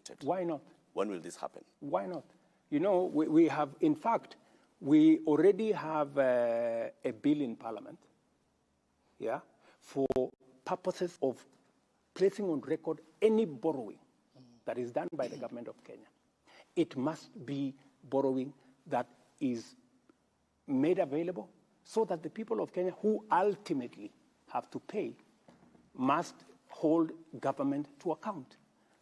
executed? Why not? When will this happen? Why not? You know, we have, in fact, we already have a bill in Parliament, yeah, for purposes of placing on record any borrowing that is done by the government of Kenya. It must be borrowing that is made available so that the people of Kenya who ultimately have to pay must hold government to account,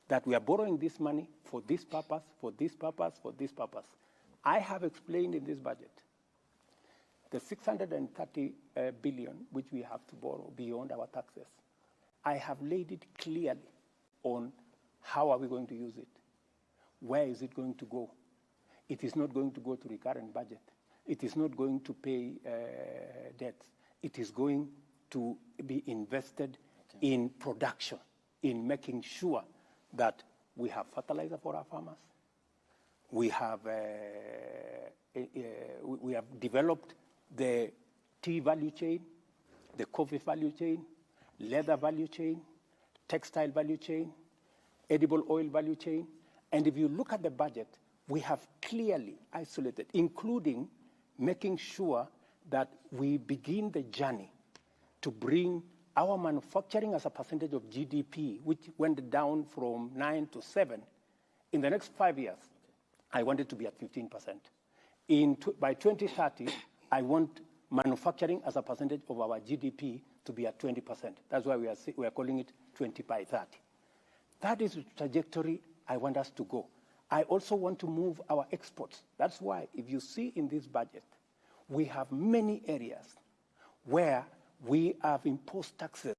that we are borrowing this money for this purpose, for this purpose, for this purpose. I have explained in this budget the 630 billion which we have to borrow beyond our taxes. I have laid it clearly on how are we going to use it. Where is it going to go? It is not going to go to recurrent budget. It is not going to pay debts. It is going to be invested in production, in making sure that we have fertilizer for our farmers. We have developed the tea value chain, the coffee value chain, leather value chain, textile value chain, edible oil value chain. And if you look at the budget, we have clearly isolated, including making sure that we begin the journey to bring our manufacturing as a percentage of GDP, which went down from 9 to 7, in the next 5 years, I want it to be at 15%. By 2030, I want manufacturing as a percentage of our GDP to be at 20%. That's why we are calling it 20 by 30. That is the trajectory I want us to go. I also want to move our exports. That's why, if you see in this budget, we have many areas where we have imposed taxes.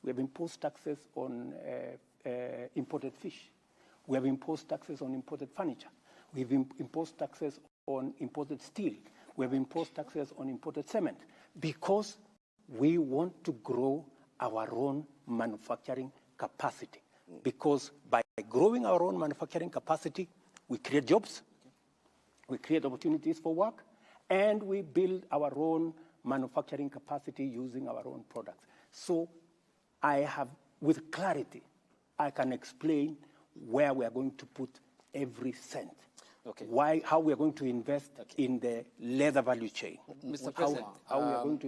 We have imposed taxes on imported fish. We have imposed taxes on imported furniture. We've imposed taxes on imported steel. We have imposed taxes on imported cement because we want to grow our own manufacturing capacity. Because by growing our own manufacturing capacity, we create jobs, we create opportunities for work, and we build our own manufacturing capacity using our own products. So I have, with clarity, I can explain where we are going to put every cent. How we are going to invest in the leather value chain. Mr. President, how we are going to